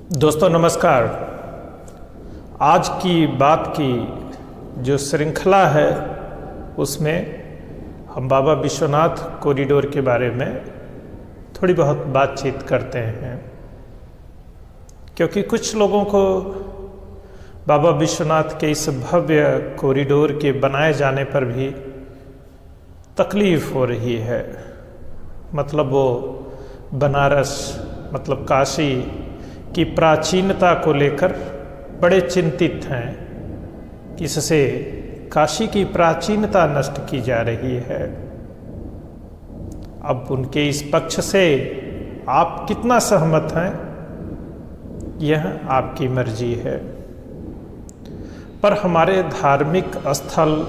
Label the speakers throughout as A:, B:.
A: दोस्तों नमस्कार। आज की बात की जो श्रृंखला है उसमें हम बाबा विश्वनाथ कॉरिडोर के बारे में थोड़ी बहुत बातचीत करते हैं, क्योंकि कुछ लोगों को बाबा विश्वनाथ के इस भव्य कॉरिडोर के बनाए जाने पर भी तकलीफ़ हो रही है। मतलब वो बनारस मतलब काशी की प्राचीनता को लेकर बड़े चिंतित हैं कि इससे काशी की प्राचीनता नष्ट की जा रही है। अब उनके इस पक्ष से आप कितना सहमत हैं, यह आपकी मर्जी है। पर हमारे धार्मिक स्थल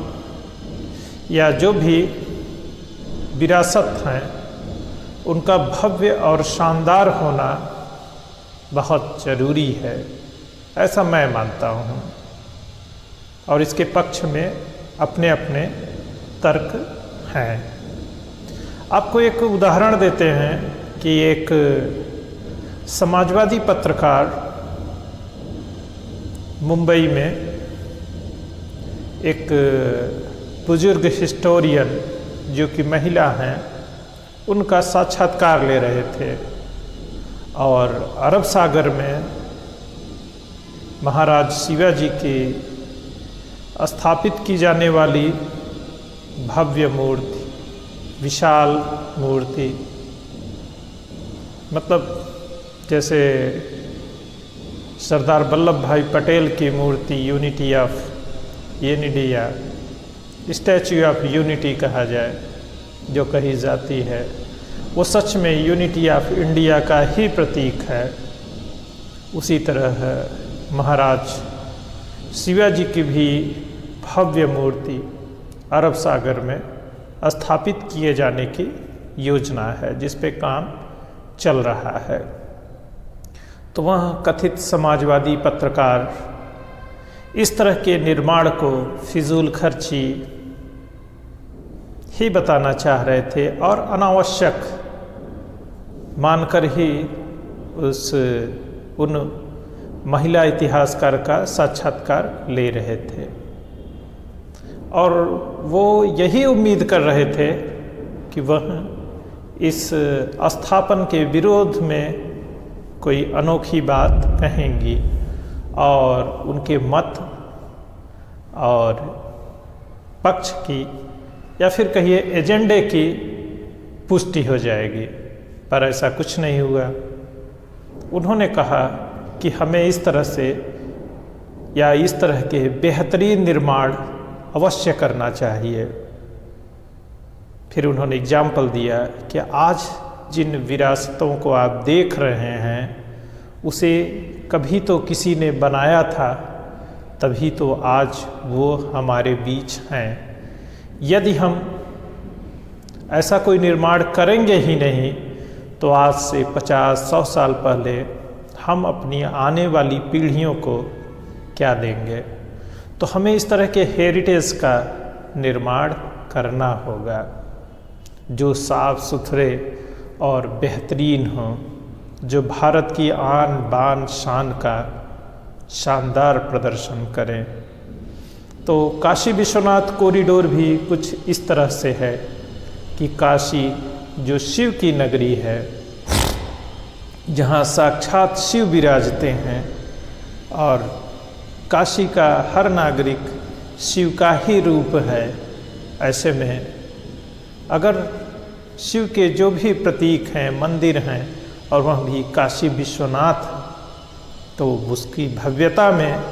A: या जो भी विरासत हैं उनका भव्य और शानदार होना बहुत ज़रूरी है, ऐसा मैं मानता हूँ। और इसके पक्ष में अपने अपने तर्क हैं। आपको एक उदाहरण देते हैं कि एक समाजवादी पत्रकार मुंबई में एक बुजुर्ग हिस्टोरियन जो कि महिला हैं उनका साक्षात्कार ले रहे थे और अरब सागर में महाराज शिवाजी की स्थापित की जाने वाली भव्य मूर्ति, विशाल मूर्ति, मतलब जैसे सरदार वल्लभ भाई पटेल की मूर्ति unity of India, statue of unity कहा जाए, जो कही जाती है, वो सच में यूनिटी ऑफ इंडिया का ही प्रतीक है। उसी तरह महाराज शिवाजी की भी भव्य मूर्ति अरब सागर में स्थापित किए जाने की योजना है, जिस पे काम चल रहा है। तो वह कथित समाजवादी पत्रकार इस तरह के निर्माण को फिजूल खर्ची ही बताना चाह रहे थे और अनावश्यक मानकर ही उन महिला इतिहासकार का साक्षात्कार ले रहे थे। और वो यही उम्मीद कर रहे थे कि वह इस स्थापन के विरोध में कोई अनोखी बात कहेंगी और उनके मत और पक्ष की या फिर कहिए एजेंडे की पुष्टि हो जाएगी, पर ऐसा कुछ नहीं हुआ। उन्होंने कहा कि हमें इस तरह से या इस तरह के बेहतरीन निर्माण अवश्य करना चाहिए। फिर उन्होंने एग्जाम्पल दिया कि आज जिन विरासतों को आप देख रहे हैं उसे कभी तो किसी ने बनाया था, तभी तो आज वो हमारे बीच हैं। यदि हम ऐसा कोई निर्माण करेंगे ही नहीं तो आज से 50-100 साल पहले हम अपनी आने वाली पीढ़ियों को क्या देंगे। तो हमें इस तरह के हेरिटेज का निर्माण करना होगा जो साफ सुथरे और बेहतरीन हों, जो भारत की आन बान शान का शानदार प्रदर्शन करें। तो काशी विश्वनाथ कॉरिडोर भी कुछ इस तरह से है कि काशी जो शिव की नगरी है, जहाँ साक्षात शिव विराजते हैं और काशी का हर नागरिक शिव का ही रूप है, ऐसे में अगर शिव के जो भी प्रतीक हैं, मंदिर हैं, और वह भी काशी विश्वनाथ, तो उसकी भव्यता में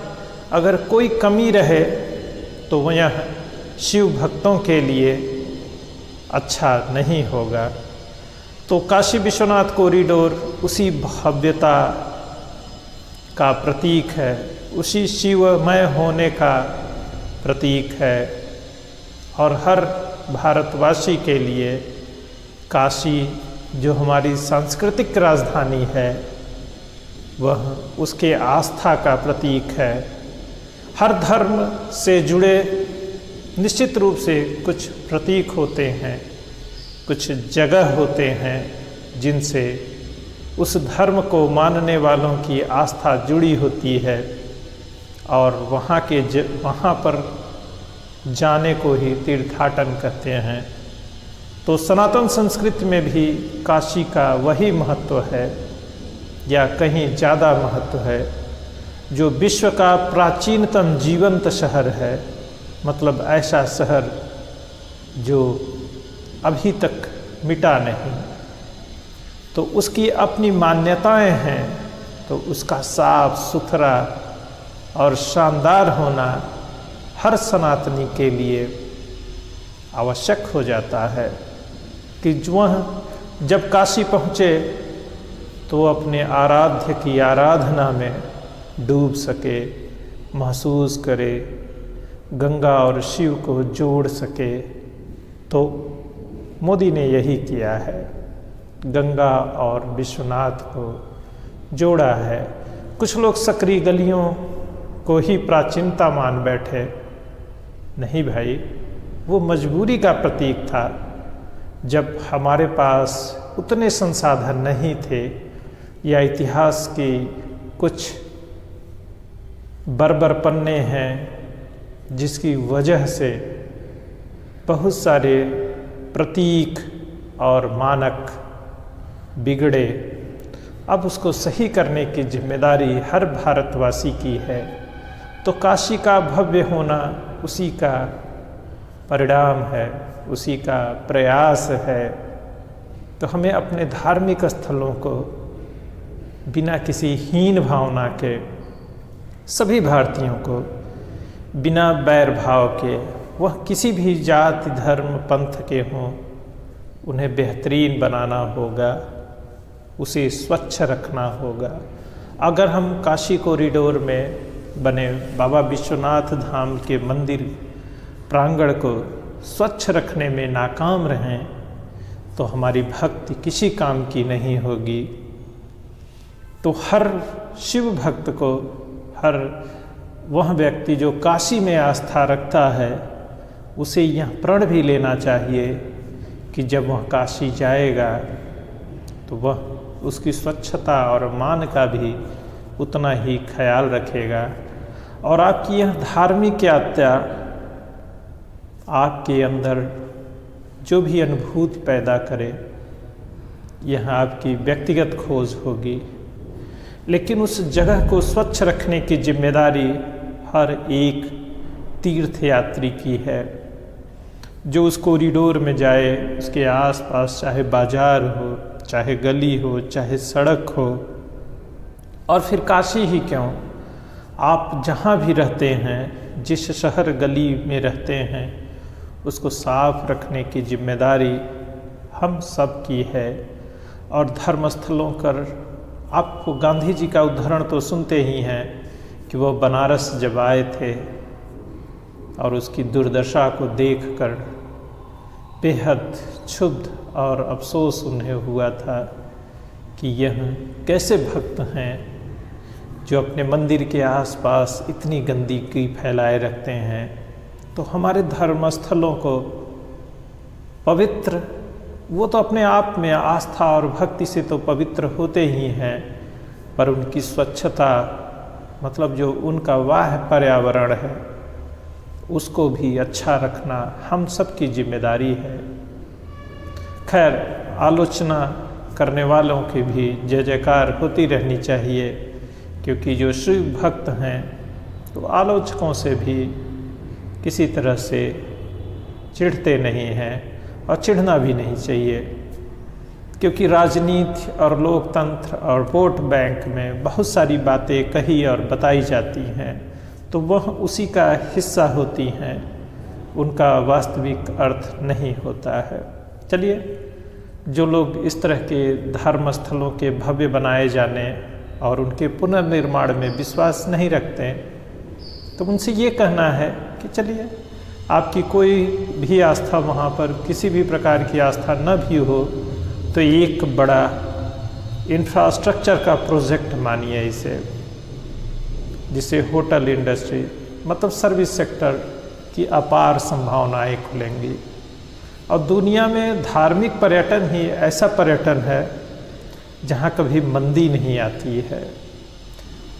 A: अगर कोई कमी रहे तो वह यह शिव भक्तों के लिए अच्छा नहीं होगा। तो काशी विश्वनाथ कॉरिडोर उसी भव्यता का प्रतीक है, उसी शिवमय होने का प्रतीक है। और हर भारतवासी के लिए काशी जो हमारी सांस्कृतिक राजधानी है, वह उसके आस्था का प्रतीक है। हर धर्म से जुड़े निश्चित रूप से कुछ प्रतीक होते हैं, कुछ जगह होते हैं जिनसे उस धर्म को मानने वालों की आस्था जुड़ी होती है और वहाँ पर जाने को ही तीर्थाटन कहते हैं। तो सनातन संस्कृति में भी काशी का वही महत्व है या कहीं ज़्यादा महत्व है, जो विश्व का प्राचीनतम जीवंत शहर है, मतलब ऐसा शहर जो अभी तक मिटा नहीं। तो उसकी अपनी मान्यताएं हैं, तो उसका साफ सुथरा और शानदार होना हर सनातनी के लिए आवश्यक हो जाता है कि वह जब काशी पहुँचे तो अपने आराध्य की आराधना में डूब सके, महसूस करे, गंगा और शिव को जोड़ सके। तो मोदी ने यही किया है, गंगा और विश्वनाथ को जोड़ा है। कुछ लोग सकरी गलियों को ही प्राचीनता मान बैठे। नहीं भाई, वो मजबूरी का प्रतीक था। जब हमारे पास उतने संसाधन नहीं थे या इतिहास की कुछ बर्बर पन्ने हैं जिसकी वजह से बहुत सारे प्रतीक और मानक बिगड़े, अब उसको सही करने की जिम्मेदारी हर भारतवासी की है। तो काशी का भव्य होना उसी का परिणाम है, उसी का प्रयास है। तो हमें अपने धार्मिक स्थलों को बिना किसी हीन भावना के, सभी भारतीयों को बिना बैर भाव के, वह किसी भी जाति धर्म पंथ के हों, उन्हें बेहतरीन बनाना होगा, उसे स्वच्छ रखना होगा। अगर हम काशी कॉरिडोर में बने बाबा विश्वनाथ धाम के मंदिर प्रांगण को स्वच्छ रखने में नाकाम रहें तो हमारी भक्ति किसी काम की नहीं होगी। तो हर शिव भक्त को, हर वह व्यक्ति जो काशी में आस्था रखता है, उसे यह प्रण भी लेना चाहिए कि जब वह काशी जाएगा तो वह उसकी स्वच्छता और मान का भी उतना ही ख्याल रखेगा। और आपकी यह धार्मिक यात्रा आपके अंदर जो भी अनुभूति पैदा करे, यह आपकी व्यक्तिगत खोज होगी। लेकिन उस जगह को स्वच्छ रखने की जिम्मेदारी हर एक तीर्थयात्री की है। जो उस कॉरिडोर में जाए, उसके आसपास चाहे बाजार हो, चाहे गली हो, चाहे सड़क हो, और फिर काशी ही क्यों, आप जहाँ भी रहते हैं, जिस शहर गली में रहते हैं, उसको साफ रखने की जिम्मेदारी हम सब की है। और धर्मस्थलों पर आपको गांधी जी का उदाहरण तो सुनते ही हैं कि वह बनारस जब आए थे और उसकी दुर्दशा को देखकर बेहद क्षुब्ध और अफसोस उन्हें हुआ था कि यह कैसे भक्त हैं जो अपने मंदिर के आसपास इतनी गंदगी फैलाए रखते हैं। तो हमारे धर्मस्थलों को पवित्र, वो तो अपने आप में आस्था और भक्ति से तो पवित्र होते ही हैं, पर उनकी स्वच्छता, मतलब जो उनका वाह पर्यावरण है, उसको भी अच्छा रखना हम सब की जिम्मेदारी है। खैर, आलोचना करने वालों की भी जय जयकार होती रहनी चाहिए, क्योंकि जो शिव भक्त हैं तो आलोचकों से भी किसी तरह से चिढ़ते नहीं हैं और चिढ़ना भी नहीं चाहिए, क्योंकि राजनीति और लोकतंत्र और वोट बैंक में बहुत सारी बातें कही और बताई जाती हैं, तो वह उसी का हिस्सा होती हैं, उनका वास्तविक अर्थ नहीं होता है। चलिए, जो लोग इस तरह के धर्म स्थलों के भव्य बनाए जाने और उनके पुनर्निर्माण में विश्वास नहीं रखते, तो उनसे ये कहना है कि चलिए, आपकी कोई भी आस्था वहाँ पर, किसी भी प्रकार की आस्था न भी हो, तो एक बड़ा इंफ्रास्ट्रक्चर का प्रोजेक्ट मानिए इसे, जिसे होटल इंडस्ट्री, मतलब सर्विस सेक्टर की अपार संभावनाएं खुलेंगी। और दुनिया में धार्मिक पर्यटन ही ऐसा पर्यटन है जहाँ कभी मंदी नहीं आती है।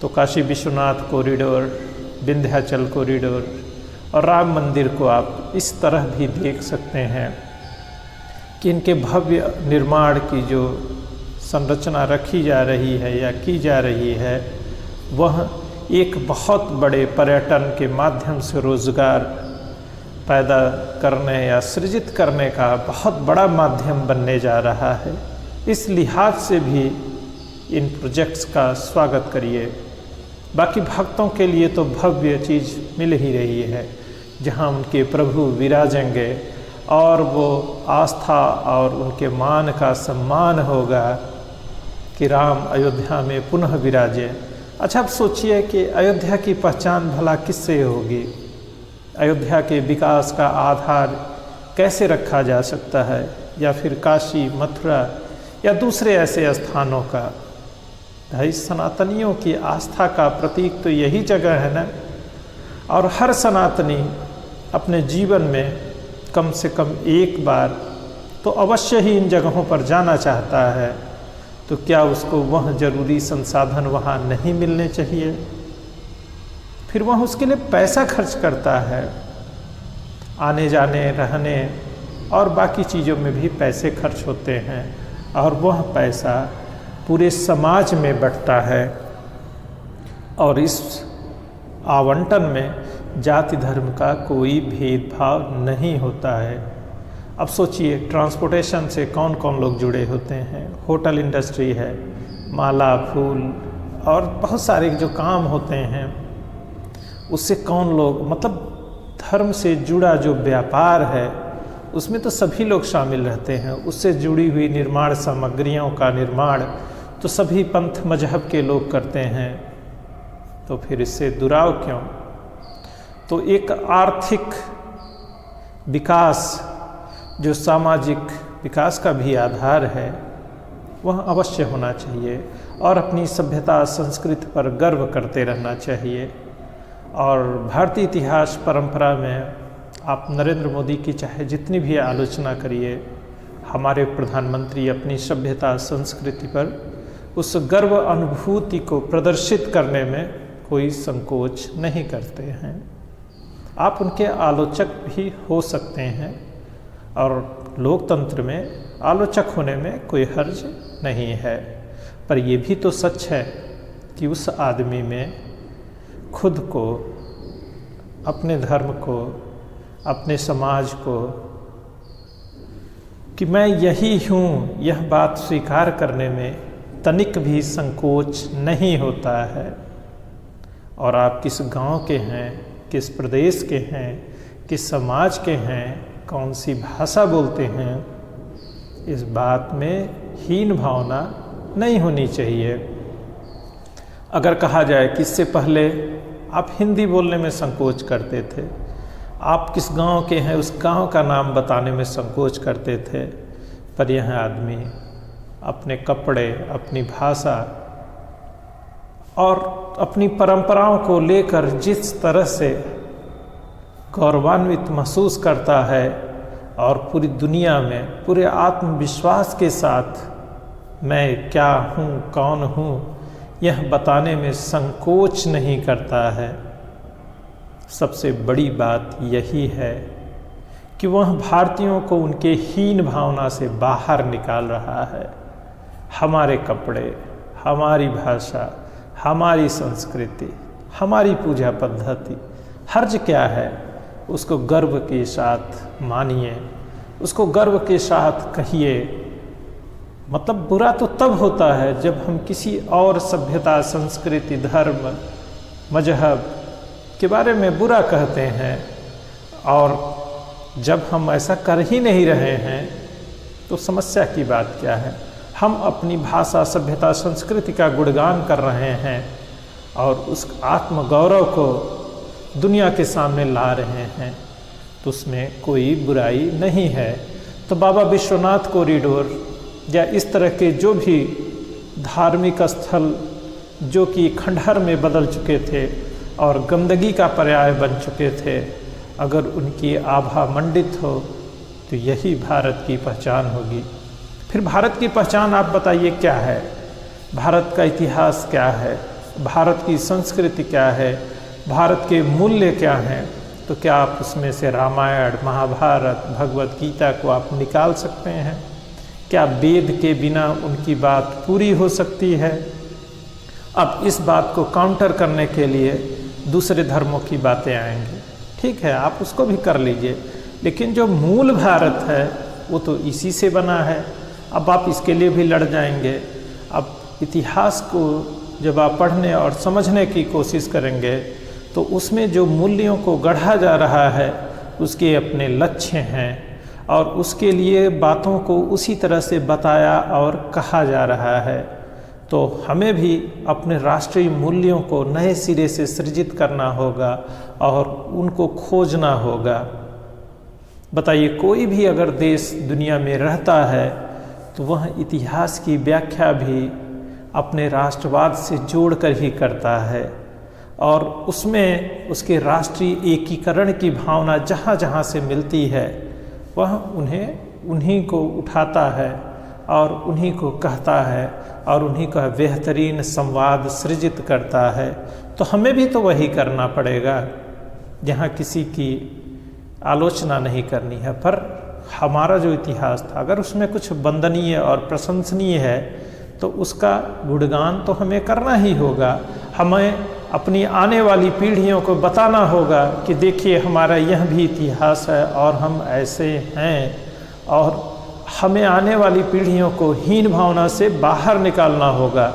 A: तो काशी विश्वनाथ कॉरिडोर, विंध्याचल कॉरिडोर और राम मंदिर को आप इस तरह भी देख सकते हैं कि इनके भव्य निर्माण की जो संरचना रखी जा रही है या की जा रही है, वह एक बहुत बड़े पर्यटन के माध्यम से रोजगार पैदा करने या सृजित करने का बहुत बड़ा माध्यम बनने जा रहा है। इस लिहाज से भी इन प्रोजेक्ट्स का स्वागत करिए। बाकी भक्तों के लिए तो भव्य चीज़ मिल ही रही है, जहाँ उनके प्रभु विराजेंगे और वो आस्था और उनके मान का सम्मान होगा कि राम अयोध्या में पुनः विराजे। अच्छा, अब सोचिए कि अयोध्या की पहचान भला किससे होगी? अयोध्या के विकास का आधार कैसे रखा जा सकता है? या फिर काशी, मथुरा या दूसरे ऐसे स्थानों का? भाई, सनातनियों की आस्था का प्रतीक तो यही जगह है ना। और हर सनातनी अपने जीवन में कम से कम एक बार तो अवश्य ही इन जगहों पर जाना चाहता है। तो क्या उसको वह जरूरी संसाधन वहाँ नहीं मिलने चाहिए? फिर वह उसके लिए पैसा खर्च करता है, आने जाने, रहने और बाकी चीज़ों में भी पैसे खर्च होते हैं, और वह पैसा पूरे समाज में बंटता है। और इस आवंटन में जाति धर्म का कोई भेदभाव नहीं होता है। अब सोचिए, ट्रांसपोर्टेशन से कौन कौन लोग जुड़े होते हैं? होटल इंडस्ट्री है, माला, फूल और बहुत सारे जो काम होते हैं, उससे कौन लोग, मतलब धर्म से जुड़ा जो व्यापार है उसमें तो सभी लोग शामिल रहते हैं। उससे जुड़ी हुई निर्माण सामग्रियों का निर्माण तो सभी पंथ मजहब के लोग करते हैं। तो फिर इससे दुराव क्यों? तो एक आर्थिक विकास जो सामाजिक विकास का भी आधार है, वह अवश्य होना चाहिए और अपनी सभ्यता संस्कृति पर गर्व करते रहना चाहिए। और भारतीय इतिहास परंपरा में आप नरेंद्र मोदी की चाहे जितनी भी आलोचना करिए, हमारे प्रधानमंत्री अपनी सभ्यता संस्कृति पर उस गर्व अनुभूति को प्रदर्शित करने में कोई संकोच नहीं करते हैं। आप उनके आलोचक भी हो सकते हैं और लोकतंत्र में आलोचक होने में कोई हर्ज नहीं है, पर यह भी तो सच है कि उस आदमी में खुद को, अपने धर्म को, अपने समाज को कि मैं यही हूँ, यह बात स्वीकार करने में तनिक भी संकोच नहीं होता है। और आप किस गांव के हैं, किस प्रदेश के हैं, किस समाज के हैं, कौन सी भाषा बोलते हैं, इस बात में हीन भावना नहीं होनी चाहिए। अगर कहा जाए कि इससे पहले आप हिंदी बोलने में संकोच करते थे, आप किस गांव के हैं उस गांव का नाम बताने में संकोच करते थे, पर यह आदमी अपने कपड़े, अपनी भाषा और अपनी परंपराओं को लेकर जिस तरह से गौरवान्वित महसूस करता है और पूरी दुनिया में पूरे आत्मविश्वास के साथ मैं क्या हूँ, कौन हूँ, यह बताने में संकोच नहीं करता है। सबसे बड़ी बात यही है कि वह भारतीयों को उनके हीन भावना से बाहर निकाल रहा है। हमारे कपड़े, हमारी भाषा, हमारी संस्कृति, हमारी पूजा पद्धति, हर्ज क्या है? उसको गर्व के साथ मानिए, उसको गर्व के साथ कहिए। मतलब बुरा तो तब होता है जब हम किसी और सभ्यता, संस्कृति, धर्म, मजहब के बारे में बुरा कहते हैं, और जब हम ऐसा कर ही नहीं रहे हैं तो समस्या की बात क्या है? हम अपनी भाषा, सभ्यता, संस्कृति का गुणगान कर रहे हैं और उस आत्मगौरव को दुनिया के सामने ला रहे हैं, तो उसमें कोई बुराई नहीं है। तो बाबा विश्वनाथ कॉरिडोर या इस तरह के जो भी धार्मिक स्थल जो कि खंडहर में बदल चुके थे और गंदगी का पर्याय बन चुके थे, अगर उनकी आभा मंडित हो तो यही भारत की पहचान होगी। फिर भारत की पहचान आप बताइए क्या है? भारत का इतिहास क्या है, भारत की संस्कृति क्या है, भारत के मूल्य क्या हैं, तो क्या आप उसमें से रामायण, महाभारत, भगवत गीता को आप निकाल सकते हैं? क्या वेद के बिना उनकी बात पूरी हो सकती है? अब इस बात को काउंटर करने के लिए दूसरे धर्मों की बातें आएंगी, ठीक है, आप उसको भी कर लीजिए, लेकिन जो मूल भारत है वो तो इसी से बना है। अब आप इसके लिए भी लड़ जाएंगे। अब इतिहास को जब आप पढ़ने और समझने की कोशिश करेंगे तो उसमें जो मूल्यों को गढ़ा जा रहा है उसके अपने लक्ष्य हैं और उसके लिए बातों को उसी तरह से बताया और कहा जा रहा है। तो हमें भी अपने राष्ट्रीय मूल्यों को नए सिरे से सृजित करना होगा और उनको खोजना होगा। बताइए, कोई भी अगर देश दुनिया में रहता है तो वह इतिहास की व्याख्या भी अपने राष्ट्रवाद से जोड़कर ही करता है और उसमें उसके राष्ट्रीय एकीकरण की भावना जहाँ जहाँ से मिलती है वह उन्हीं को उठाता है और उन्हीं को कहता है और उन्हीं का बेहतरीन संवाद सृजित करता है। तो हमें भी तो वही करना पड़ेगा, यहाँ किसी की आलोचना नहीं करनी है, पर हमारा जो इतिहास था अगर उसमें कुछ वंदनीय और प्रशंसनीय है तो उसका गुणगान तो हमें करना ही होगा। हमें अपनी आने वाली पीढ़ियों को बताना होगा कि देखिए हमारा यह भी इतिहास है और हम ऐसे हैं, और हमें आने वाली पीढ़ियों को हीन भावना से बाहर निकालना होगा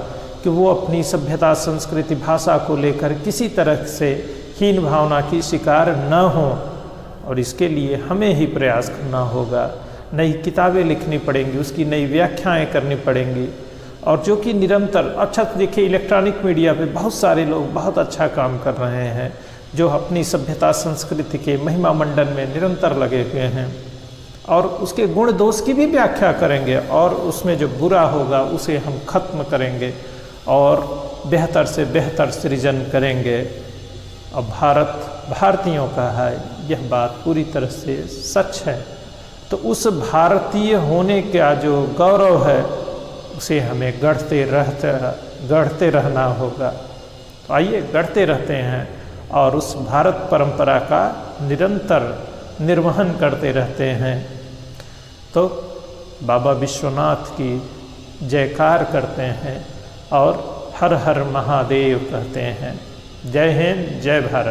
A: कि वो अपनी सभ्यता, संस्कृति, भाषा को लेकर किसी तरह से हीन भावना की शिकार न हो। और इसके लिए हमें ही प्रयास करना होगा, नई किताबें लिखनी पड़ेंगी, उसकी नई व्याख्याएं करनी पड़ेंगी, और जो कि निरंतर, अच्छा तो देखिए इलेक्ट्रॉनिक मीडिया पे बहुत सारे लोग बहुत अच्छा काम कर रहे हैं जो अपनी सभ्यता, संस्कृति के महिमा मंडन में निरंतर लगे हुए हैं और उसके गुण दोष की भी व्याख्या करेंगे और उसमें जो बुरा होगा उसे हम खत्म करेंगे और बेहतर से बेहतर सृजन करेंगे। अब भारत भारतीयों का है, यह बात पूरी तरह से सच है। तो उस भारतीय होने का जो गौरव है उसे हमें गढ़ते रहना होगा। तो आइए गढ़ते रहते हैं और उस भारत परंपरा का निरंतर निर्वहन करते रहते हैं। तो बाबा विश्वनाथ की जयकार करते हैं और हर हर महादेव कहते हैं। जय हिंद, जय भारत।